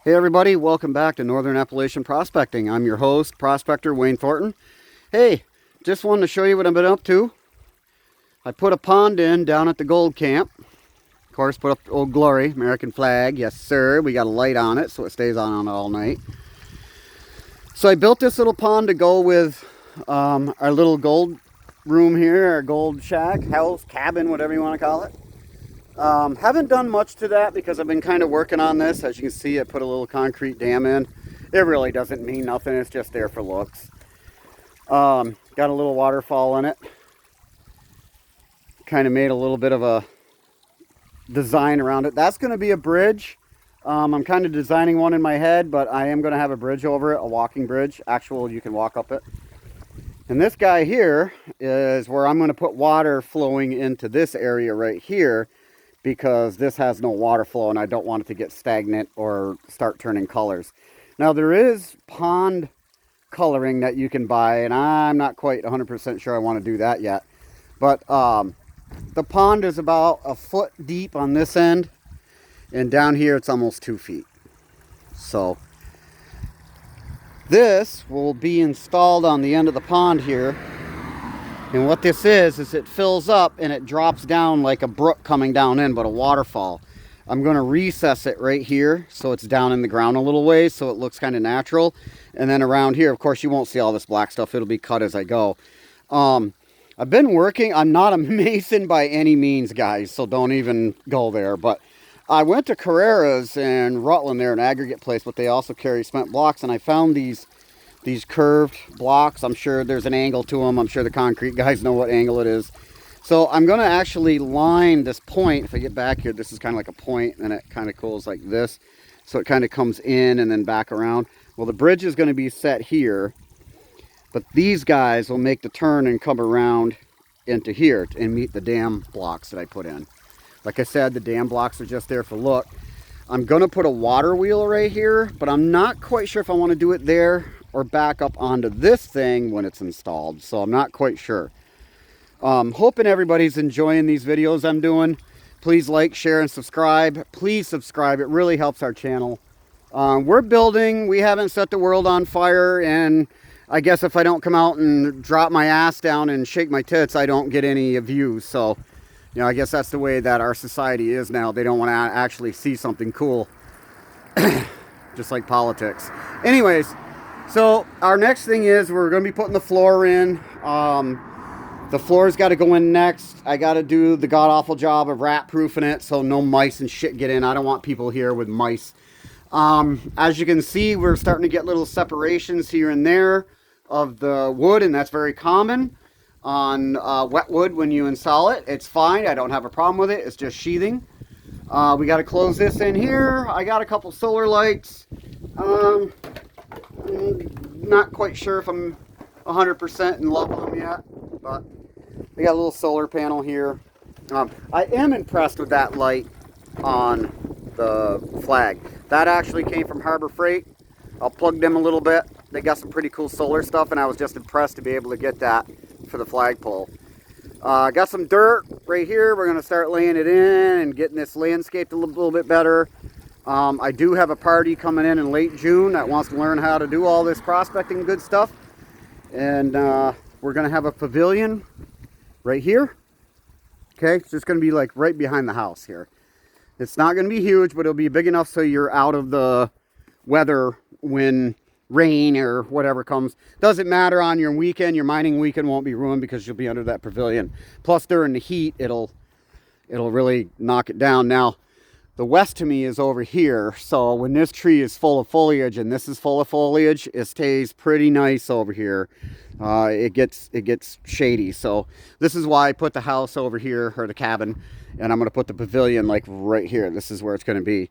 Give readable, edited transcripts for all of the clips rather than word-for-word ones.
Hey everybody, welcome back to Northern Appalachian Prospecting. I'm your host, Prospector Wayne Thornton. Hey, just wanted to show you what I've been up to. I put a pond in down at the gold camp. Of course, put up Old Glory, American flag. Yes sir, we got a light on it so it stays on it all night. So I built this little pond to go with our little gold room here, our gold shack, house, cabin, whatever you want to call it. Haven't done much to that because I've been kind of working on this. As you can see, I put a little concrete dam in. It really doesn't mean nothing. It's just there for looks. Got a little waterfall in it. Kind of made a little bit of a design around it. That's going to be a bridge. I'm kind of designing one in my head, but I am going to have a bridge over it, a walking bridge. Actual, you can walk up it. And this guy here is where I'm going to put water flowing into this area right here, because this has no water flow and I don't want it to get stagnant or start turning colors. Now there is pond coloring that you can buy, and I'm not quite 100% sure I want to do that yet. But the pond is about a foot deep on this end, and down here it's almost 2 feet. So this will be installed on the end of the pond here. And what this is it fills up and it drops down like a brook coming down in, but a waterfall. I'm going to recess it right here so it's down in the ground a little ways so it looks kind of natural. And then around here, of course, you won't see all this black stuff. It'll be cut as I go. I've been working. I'm not a mason by any means, guys, so don't even go there. But I went to Carrera's in Rutland. They're an aggregate place, but they also carry cement blocks. And I found these curved blocks. I'm sure there's an angle to them. I'm sure the concrete guys know what angle it is. So I'm going to actually line this point. If I get back here, this is kind of like a point, and it kind of goes like this. So it kind of comes in and then back around. Well, the bridge is going to be set here, but these guys will make the turn and come around into here and meet the dam blocks that I put in. Like I said, the dam blocks are just there for look. I'm going to put a water wheel right here, but I'm not quite sure if I want to do it there or back up onto this thing when it's installed. So I'm not quite sure. Hoping everybody's enjoying these videos I'm doing. Please like, share, and subscribe. Please subscribe. It really helps our channel. We're building. We haven't set the world on fire. And I guess if I don't come out and drop my ass down and shake my tits, I don't get any views. So, you know, I guess that's the way that our society is now. They don't want to actually see something cool. Just like politics. Anyways. So our next thing is we're going to be putting the floor in. The floor's got to go in next. I got to do the god-awful job of rat-proofing it so no mice and shit get in. I don't want people here with mice. As you can see, we're starting to get little separations here and there of the wood, and that's very common on wet wood when you install it. It's fine. I don't have a problem with it. It's just sheathing. We got to close this in here. I got a couple solar lights. Not quite sure if I'm 100% in love with them yet, but we got a little solar panel here. I am impressed with that light on the flag. That actually came from Harbor Freight. I'll plug them a little bit. They got some pretty cool solar stuff, and I was just impressed to be able to get that for the flagpole. Got some dirt right here. We're going to start laying it in and getting this landscaped a little bit better. I do have a party coming in late June that wants to learn how to do all this prospecting good stuff. And we're going to have a pavilion right here. Okay, it's just going to be like right behind the house here. It's not going to be huge, but it'll be big enough so you're out of the weather when rain or whatever comes. Doesn't matter on your weekend. Your mining weekend won't be ruined because you'll be under that pavilion. Plus during the heat, it'll really knock it down. Now, the west to me is over here, so when this tree is full of foliage and this is full of foliage, it stays pretty nice over here. It gets shady, so this is why I put the house over here, or the cabin, and I'm going to put the pavilion like right here. This is where it's going to be.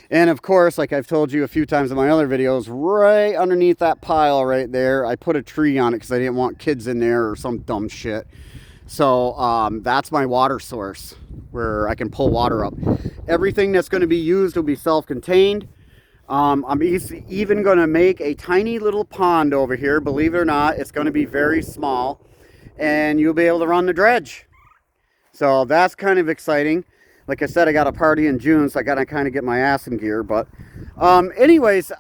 And of course, like I've told you a few times in my other videos, right underneath that pile right there, I put a tree on it because I didn't want kids in there or some dumb shit. So that's my water source where I can pull water up. Everything that's going to be used will be self-contained. I'm even going to make a tiny little pond over here. Believe it or not, it's going to be very small. And you'll be able to run the dredge. So that's kind of exciting. Like I said, I got a party in June, so I got to kind of get my ass in gear. But anyways,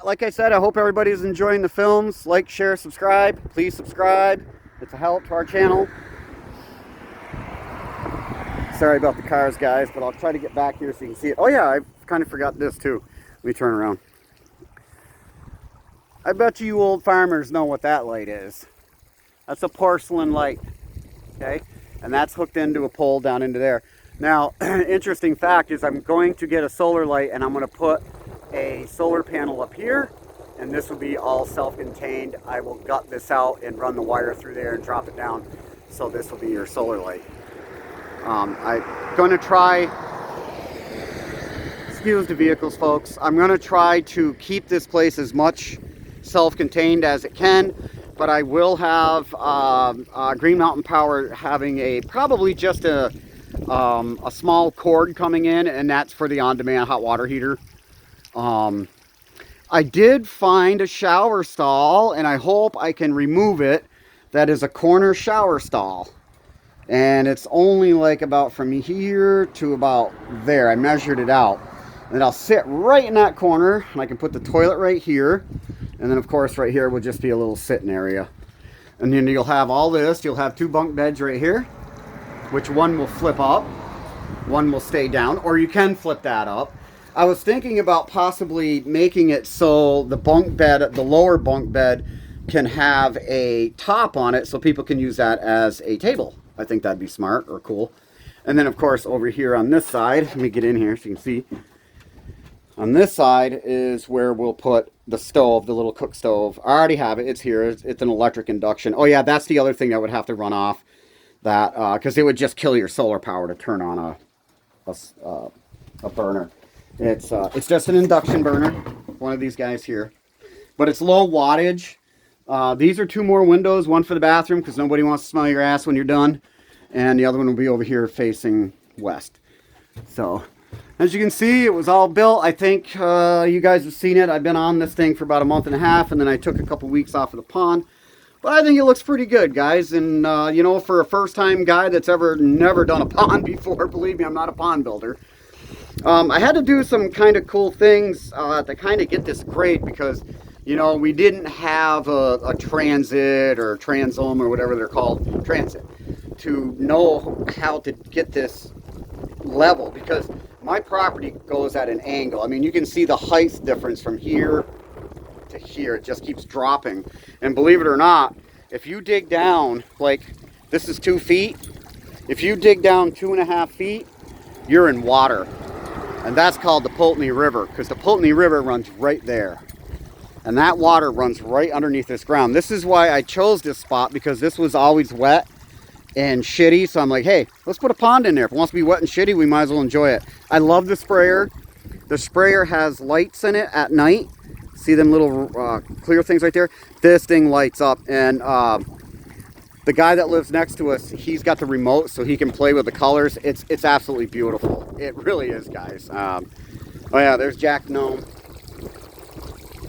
like I said, I hope everybody's enjoying the films. Like, share, subscribe. Please subscribe. It's a help to our channel. Sorry about the cars, guys, but I'll try to get back here so you can see it. Oh, yeah, I kind of forgot this, too. Let me turn around. I bet you old farmers know what that light is. That's a porcelain light, okay? And that's hooked into a pole down into there. Now, interesting fact is I'm going to get a solar light, and I'm going to put a solar panel up here, and this will be all self-contained. I will gut this out and run the wire through there and drop it down. So this will be your solar light. I'm going to try, excuse the vehicles, folks. I'm going to try to keep this place as much self-contained as it can, but I will have Green Mountain Power having probably just a small cord coming in, and that's for the on-demand hot water heater. I did find a shower stall, and I hope I can remove it. That is a corner shower stall. And it's only like about from here to about there. I measured it out. And I'll sit right in that corner, and I can put the toilet right here. And then, of course, right here will just be a little sitting area. And then you'll have all this. You'll have 2 bunk beds right here, which one will flip up, one will stay down, or you can flip that up. I was thinking about possibly making it so the bunk bed, the lower bunk bed, can have a top on it so people can use that as a table. I think that'd be smart or cool. And then, of course, over here on this side, let me get in here so you can see. On this side is where we'll put the stove, the little cook stove. I already have it. It's here. It's an electric induction. Oh, yeah, that's the other thing that would have to run off that because it would just kill your solar power to turn on a burner. It's just an induction burner, one of these guys here. But it's low wattage. These are 2 more windows, one for the bathroom because nobody wants to smell your ass when you're done. And the other one will be over here facing west. So, as you can see, it was all built. I think you guys have seen it. I've been on this thing for about a month and a half, and then I took a couple weeks off of the pond. But I think it looks pretty good, guys. And, you know, for a first-time guy that's never done a pond before, believe me, I'm not a pond builder. I had to do some kind of cool things to kind of get this grade because, you know, we didn't have a transit or transom or whatever they're called, transit, to know how to get this level because my property goes at an angle. I mean, you can see the height difference from here to here. It just keeps dropping. And believe it or not, if you dig down, like this is 2 feet, if you dig down 2.5 feet, you're in water. And that's called the Poultney River because the Poultney River runs right there. And that water runs right underneath this ground. This is why I chose this spot because this was always wet and shitty. So I'm like, hey, let's put a pond in there. If it wants to be wet and shitty, we might as well enjoy it. I love the sprayer. The sprayer has lights in it at night. See them little clear things right there? This thing lights up. And the guy that lives next to us, he's got the remote so he can play with the colors. It's absolutely beautiful. It really is, guys. Oh yeah, there's Jack Gnome.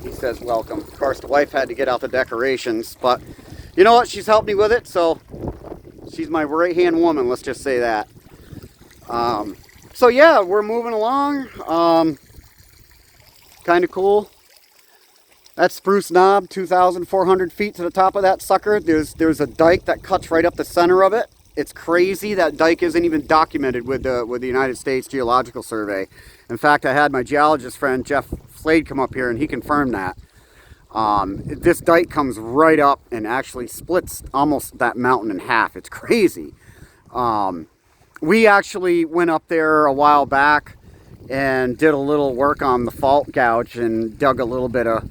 He says welcome. Of course, the wife had to get out the decorations, but you know what? She's helped me with it, so she's my right-hand woman, let's just say that. So yeah, we're moving along. Kind of cool. That's Spruce Knob, 2,400 feet to the top of that sucker. There's a dike that cuts right up the center of it. It's crazy. That dike isn't even documented with the United States Geological Survey. In fact, I had my geologist friend Jeff Slade come up here and he confirmed that. This dike comes right up and actually splits almost that mountain in half. It's crazy. We actually went up there a while back and did a little work on the fault gouge and dug a little bit of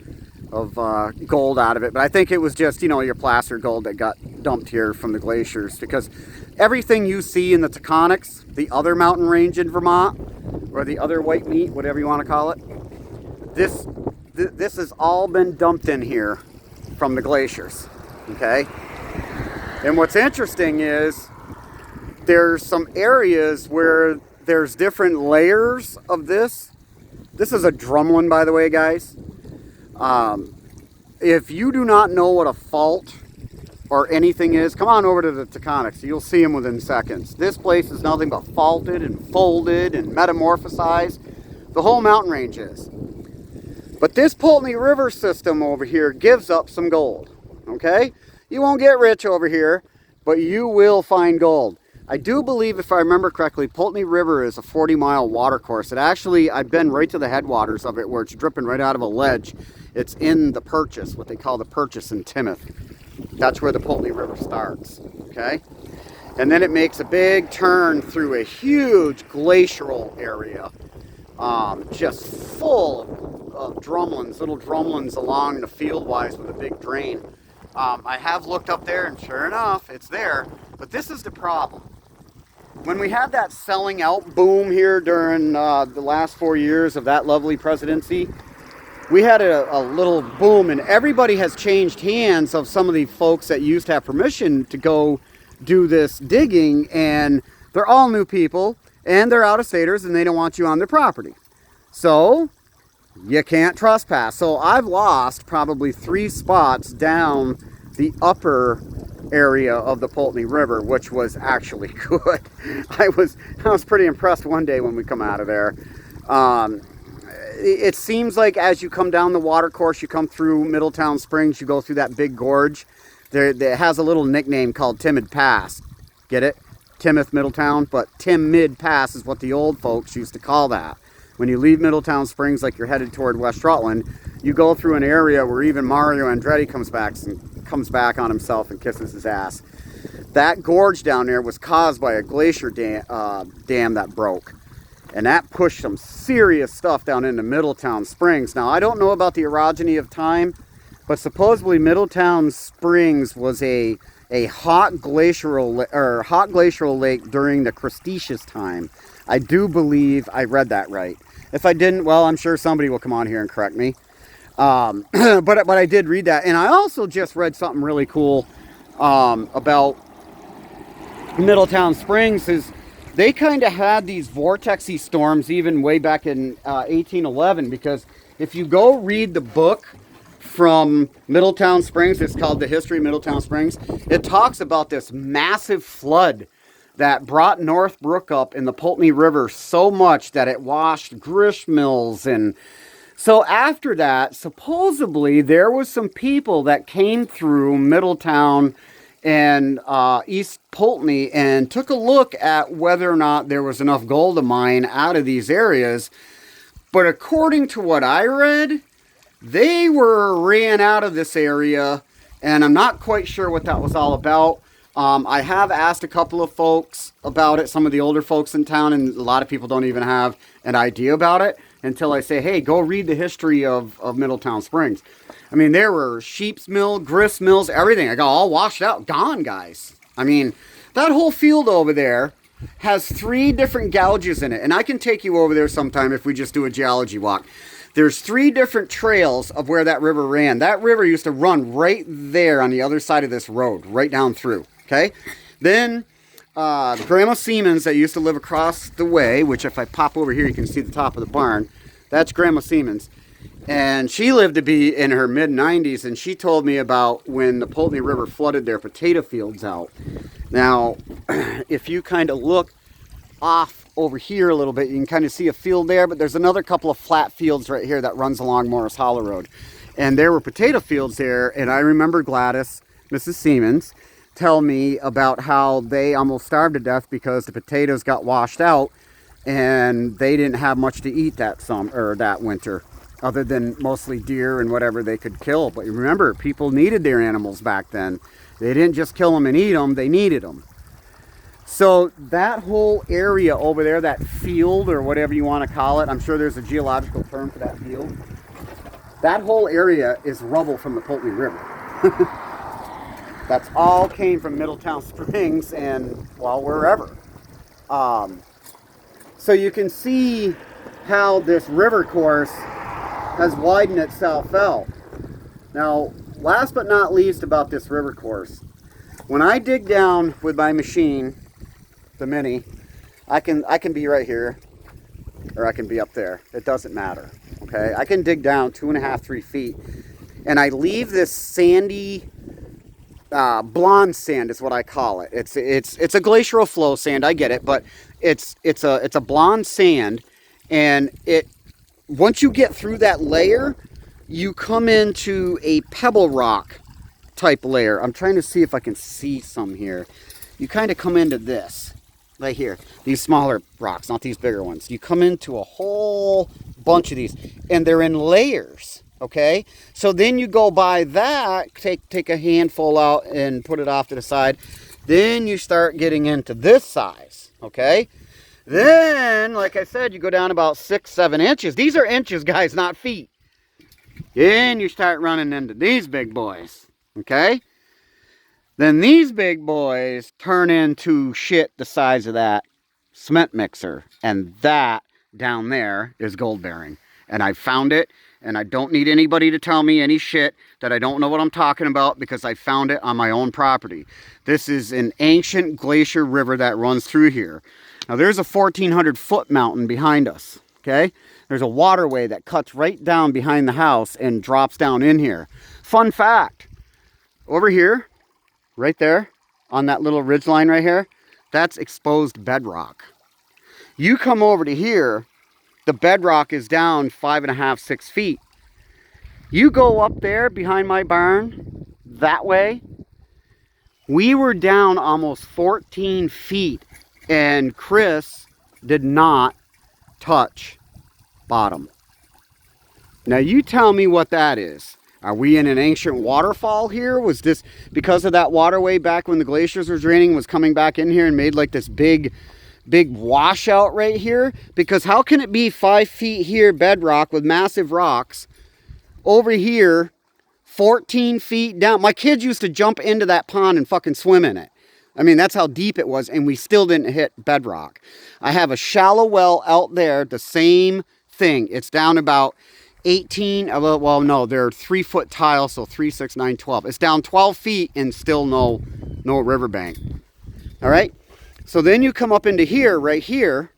gold out of it, but I think it was just, you know, your placer gold that got dumped here from the glaciers because everything you see in the Taconics, the other mountain range in Vermont, or the other white meat, whatever you want to call it, this has all been dumped in here from the glaciers, okay? And what's interesting is there's some areas where there's different layers of this. This is a drumlin, by the way, guys. If you do not know what a fault or anything is, come on over to the Taconics. You'll see them within seconds. This place is nothing but faulted and folded and metamorphosized. The whole mountain range is. But this Poultney River system over here gives up some gold, okay? You won't get rich over here, but you will find gold. I do believe, if I remember correctly, Poultney River is a 40-mile water course. It actually, I've been right to the headwaters of it where it's dripping right out of a ledge. It's in the Purchase, what they call the Purchase in Timoth. That's where the Poultney River starts, okay? And then it makes a big turn through a huge glacial area, just full of drumlins, little drumlins along the field-wise with a big drain. I have looked up there, and sure enough, it's there. But this is the problem. When we had that selling out boom here during the last 4 years of that lovely presidency, we had a little boom, and everybody has changed hands of some of the folks that used to have permission to go do this digging, and they're all new people, and they're out-of-staters, and they don't want you on their property. So you can't trespass. So I've lost probably 3 spots down the upper area of the Poultney River, which was actually good. I was pretty impressed one day when we come out of there. It seems like as you come down the water course, you come through Middletown Springs, you go through that big gorge. It has a little nickname called Timid Pass. Get it? Timoth, Middletown, but Timid Pass is what the old folks used to call that. When you leave Middletown Springs, like you're headed toward West Rutland, you go through an area where even Mario Andretti comes back on himself and kisses his ass. That gorge down there was caused by a glacier dam that broke. And that pushed some serious stuff down into Middletown Springs. Now, I don't know about the orogeny of time, but supposedly Middletown Springs was a hot glacial lake during the Cretaceous time. I do believe I read that right. If I didn't, well, I'm sure somebody will come on here and correct me. But I did read that. And I also just read something really cool about Middletown Springs. Is they kind of had these vortexy storms even way back in 1811. Because if you go read the book from Middletown Springs, it's called The History of Middletown Springs. It talks about this massive flood that brought North Brook up in the Poultney River so much that it washed grist mills. And so after that, supposedly there was some people that came through Middletown and East Poultney and took a look at whether or not there was enough gold to mine out of these areas. But according to what I read, they ran out of this area, and I'm not quite sure what that was all about. I have asked a couple of folks about it, some of the older folks in town, and a lot of people don't even have an idea about it until I say, hey, go read the history of Middletown Springs. I mean, there were sheep's mill, grist mills, everything. I got all washed out, gone, guys. I mean, that whole field over there has 3 different gouges in it, and I can take you over there sometime if we just do a geology walk. There's 3 different trails of where that river ran. That river used to run right there on the other side of this road, right down through. Okay, then Grandma Siemens that used to live across the way, which if I pop over here, you can see the top of the barn. That's Grandma Siemens. And she lived to be in her mid-90s, and she told me about when the Poultney River flooded their potato fields out. Now, if you kind of look off over here a little bit, you can kind of see a field there, but there's another couple of flat fields right here that runs along Morris Hollow Road. And there were potato fields there, and I remember Gladys, Mrs. Siemens, tell me about how they almost starved to death because the potatoes got washed out and they didn't have much to eat that winter, other than mostly deer and whatever they could kill. But remember, people needed their animals back then. They didn't just kill them and eat them, they needed them. So that whole area over there, that field or whatever you want to call it, I'm sure there's a geological term for that field. That whole area is rubble from the Poultney River. That's all came from Middletown Springs and, well, wherever. So you can see how this river course has widened itself out. Now, last but not least about this river course, when I dig down with my machine, the Mini, I can be right here, or I can be up there. It doesn't matter, okay? I can dig down 2.5, 3 feet, and I leave this sandy blonde sand is what I call it. It's a glacial flow sand. I get it, but it's a blonde sand, and it once you get through that layer, you come into a pebble rock type layer. I'm trying to see if I can see some here. You kind of come into this right here. These smaller rocks, not these bigger ones. You come into a whole bunch of these, and they're in layers. Okay, so then you go by that, take a handful out and put it off to the side. Then you start getting into this size. Okay, then like I said, you go down about 6-7 inches. These are inches, guys, not feet. Then you start running into these big boys. Okay, then these big boys turn into shit the size of that cement mixer, and that down there is gold bearing. And I found it, and I don't need anybody to tell me any shit that I don't know what I'm talking about, because I found it on my own property. This is an ancient glacier river that runs through here. Now there's a 1,400 foot mountain behind us, okay? There's a waterway that cuts right down behind the house and drops down in here. Fun fact, over here, right there, on that little ridge line right here, that's exposed bedrock. You come over to here, the bedrock is down 5.5, 6 feet. You go up there behind my barn, that way, we were down almost 14 feet, and Chris did not touch bottom. Now you tell me what that is. Are we in an ancient waterfall here? Was this because of that waterway back when the glaciers were draining, was coming back in here and made like this big washout right here? Because how can it be 5 feet here bedrock with massive rocks, over here 14 feet down? My kids used to jump into that pond and fucking swim in it. I mean, that's how deep it was, and we still didn't hit bedrock. I have a shallow well out there, the same thing. It's down about 18, well no, they're 3 foot tile, so 3, 6, 9, 12. It's down 12 feet and still no riverbank. All right, so then you come up into here, right here,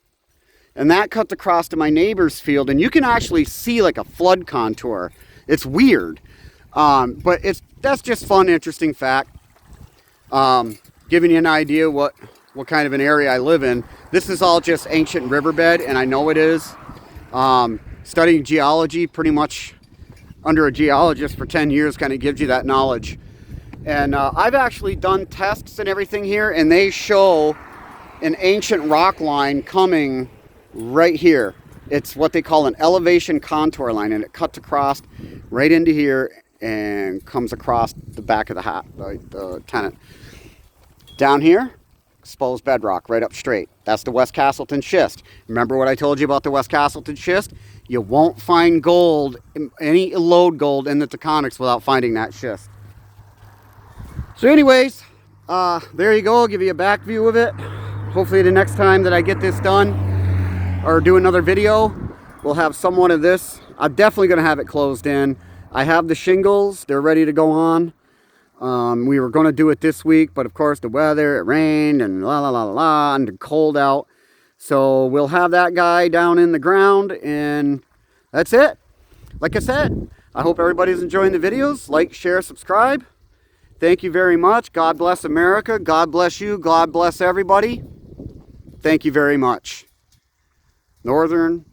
and that cuts across to my neighbor's field, and you can actually see like a flood contour. It's weird, but that's just fun, interesting fact. Giving you an idea what kind of an area I live in. This is all just ancient riverbed, and I know it is. Studying geology pretty much under a geologist for 10 years kind of gives you that knowledge. And I've actually done tests and everything here, and they show an ancient rock line coming right here. It's what they call an elevation contour line, and it cuts across right into here and comes across the back of the tenant. Down here, exposed bedrock right up straight. That's the West Castleton schist. Remember what I told you about the West Castleton schist? You won't find gold, any lode gold in the Taconics without finding that schist. So anyways, there you go. I'll give you a back view of it. Hopefully the next time that I get this done or do another video, we'll have somewhat of this. I'm definitely going to have it closed in. I have the shingles. They're ready to go on. We were going to do it this week, but of course the weather, it rained and and cold out. So we'll have that guy down in the ground, and that's it. Like I said, I hope everybody's enjoying the videos. Like, share, subscribe. Thank you very much. God bless America. God bless you. God bless everybody. Thank you very much. Northern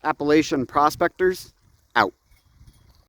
Appalachian prospectors.